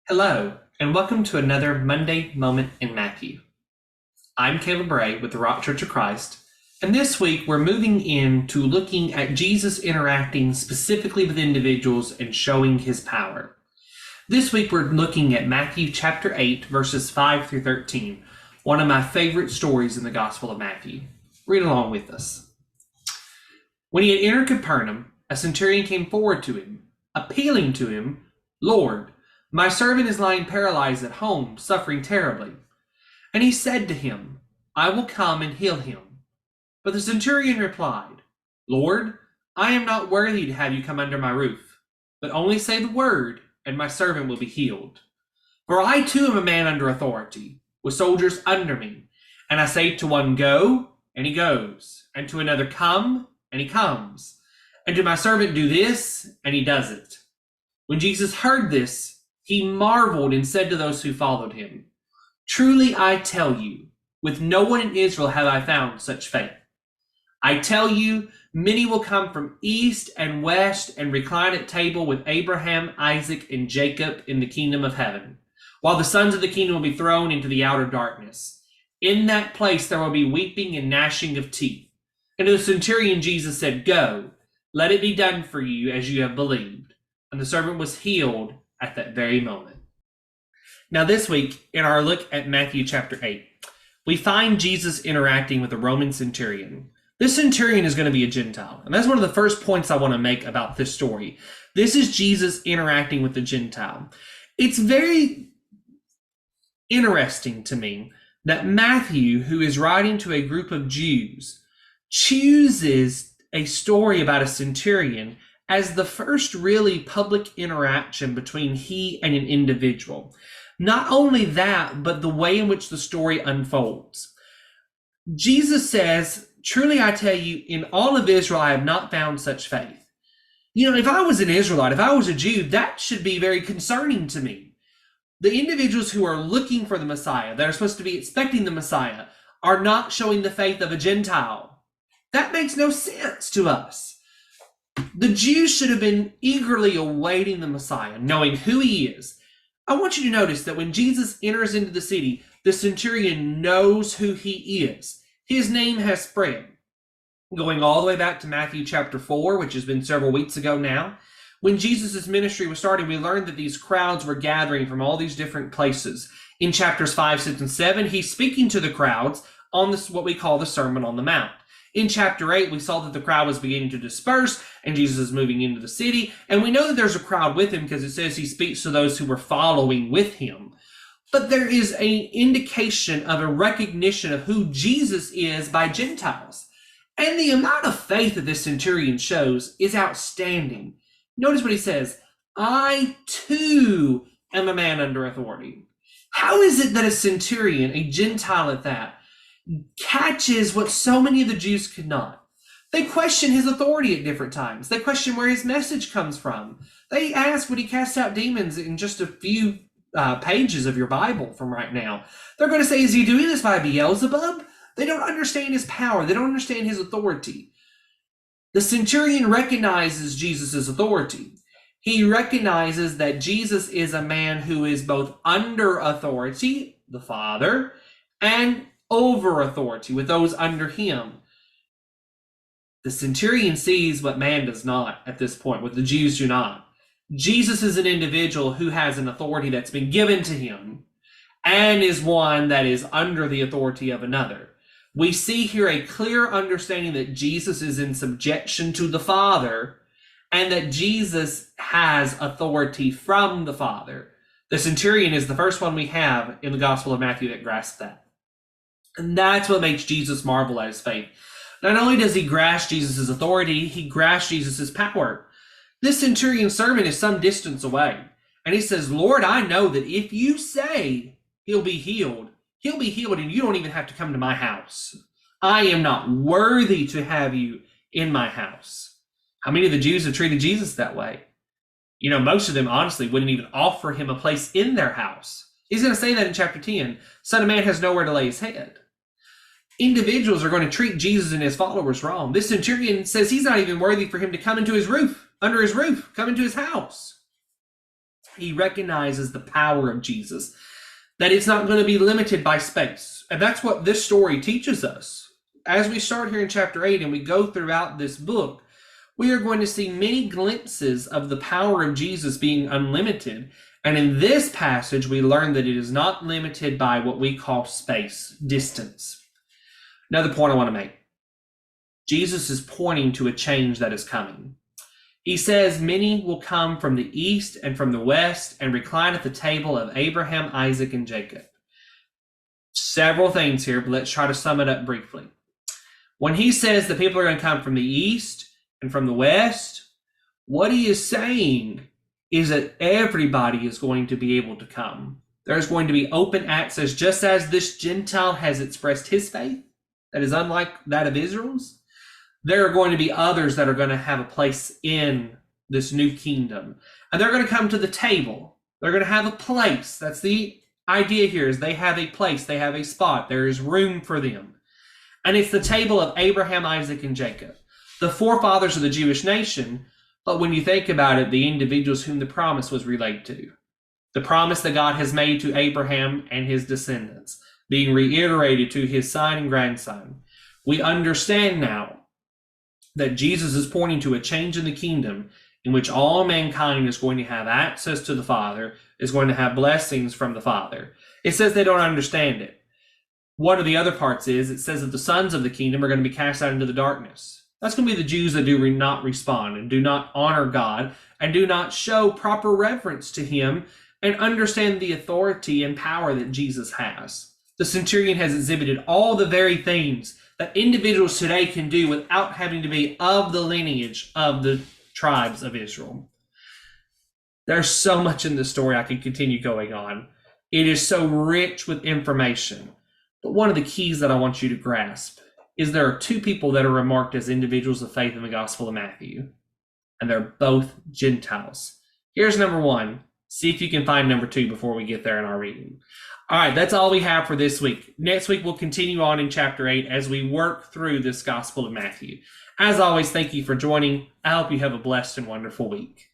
Hello, and welcome to another Monday Moment in Matthew. I'm Caleb Bray with the Rock Church of Christ, and this week we're moving into looking at Jesus interacting specifically with individuals and showing his power. This week we're looking at Matthew chapter 8, verses 5 through 13, one of my favorite stories in the Gospel of Matthew. Read along with us. When he had entered Capernaum, a centurion came forward to him, appealing to him, "Lord, my servant is lying paralyzed at home, suffering terribly." And he said to him, "I will come and heal him." But the centurion replied, "Lord, I am not worthy to have you come under my roof, but only say the word, and my servant will be healed. For I too am a man under authority, with soldiers under me. And I say to one, 'Go,' and he goes, and to another, 'Come,' and he comes, and to my servant, 'Do this,' and he does it." When Jesus heard this, he marveled and said to those who followed him, "Truly I tell you, with no one in Israel have I found such faith. I tell you, many will come from east and west and recline at table with Abraham, Isaac, and Jacob in the kingdom of heaven, while the sons of the kingdom will be thrown into the outer darkness. In that place there will be weeping and gnashing of teeth." And to the centurion Jesus said, "Go, let it be done for you as you have believed." And the servant was healed at that very moment. Now this week, in our look at Matthew chapter 8, we find Jesus interacting with a Roman centurion. This centurion is going to be a Gentile. And that's one of the first points I want to make about this story. This is Jesus interacting with the Gentile. It's very interesting to me that Matthew, who is writing to a group of Jews, chooses a story about a centurion as the first really public interaction between he and an individual. Not only that, but the way in which the story unfolds. Jesus says, "Truly I tell you, in all of Israel I have not found such faith." You know, if I was an Israelite, if I was a Jew, that should be very concerning to me. The individuals who are looking for the Messiah, that are supposed to be expecting the Messiah, are not showing the faith of a Gentile. That makes no sense to us. The Jews should have been eagerly awaiting the Messiah, knowing who he is. I want you to notice that when Jesus enters into the city, the centurion knows who he is. His name has spread. Going all the way back to Matthew chapter 4, which has been several weeks ago now, when Jesus' ministry was starting, we learned that these crowds were gathering from all these different places. In chapters 5, 6, and 7, he's speaking to the crowds on this, what we call the Sermon on the Mount. In chapter 8, we saw that the crowd was beginning to disperse, and Jesus is moving into the city. And we know that there's a crowd with him because it says he speaks to those who were following with him. But there is an indication of a recognition of who Jesus is by Gentiles. And the amount of faith that this centurion shows is outstanding. Notice what he says, "I too am a man under authority." How is it that a centurion, a Gentile at that, catches what so many of the Jews could not? They question his authority at different times. They question where his message comes from. They ask, would he cast out demons in just a few pages of your Bible from right now? They're going to say, is he doing this by Beelzebub? They don't understand his power. They don't understand his authority. The centurion recognizes Jesus' authority. He recognizes that Jesus is a man who is both under authority, the Father, and over authority with those under him. The centurion sees what man does not at this point, what the Jews do not. Jesus is an individual who has an authority that's been given to him and is one that is under the authority of another. We see here a clear understanding that Jesus is in subjection to the Father and that Jesus has authority from the Father. The centurion is the first one we have in the Gospel of Matthew that grasps that. And that's what makes Jesus marvel at his faith. Not only does he grasp Jesus' authority, he grasps Jesus' power. This centurion's servant is some distance away. And he says, "Lord, I know that if you say he'll be healed and you don't even have to come to my house. I am not worthy to have you in my house." How many of the Jews have treated Jesus that way? You know, most of them honestly wouldn't even offer him a place in their house. He's going to say that in chapter 10. Son of Man has nowhere to lay his head. Individuals are going to treat Jesus and his followers wrong. This centurion says he's not even worthy for him to come into his roof, under his roof, come into his house. He recognizes the power of Jesus, that it's not going to be limited by space. And that's what this story teaches us. As we start here in chapter 8 and we go throughout this book, we are going to see many glimpses of the power of Jesus being unlimited. And in this passage, we learn that it is not limited by what we call space, distance. Another point I want to make. Jesus is pointing to a change that is coming. He says, many will come from the east and from the west and recline at the table of Abraham, Isaac, and Jacob. Several things here, but let's try to sum it up briefly. When he says that people are going to come from the east and from the west, what he is saying is that everybody is going to be able to come. There's going to be open access, just as this Gentile has expressed his faith, that is unlike that of Israel's. There are going to be others that are going to have a place in this new kingdom. And they're going to come to the table. They're going to have a place. That's the idea here, is they have a place. They have a spot. There is room for them. And it's the table of Abraham, Isaac, and Jacob, the forefathers of the Jewish nation. But when you think about it, the individuals whom the promise was relayed to, the promise that God has made to Abraham and his descendants, being reiterated to his son and grandson, we understand now that Jesus is pointing to a change in the kingdom in which all mankind is going to have access to the Father, is going to have blessings from the Father. It says they don't understand it. One of the other parts is, it says that the sons of the kingdom are going to be cast out into the darkness. That's going to be the Jews that do not respond and do not honor God and do not show proper reverence to him and understand the authority and power that Jesus has. The centurion has exhibited all the very things that individuals today can do without having to be of the lineage of the tribes of Israel. There's so much in this story I could continue going on. It is so rich with information. But one of the keys that I want you to grasp is there are two people that are remarked as individuals of faith in the Gospel of Matthew, and they're both Gentiles. Here's number one. See if you can find number two before we get there in our reading. All right, that's all we have for this week. Next week, we'll continue on in chapter 8 as we work through this Gospel of Matthew. As always, thank you for joining. I hope you have a blessed and wonderful week.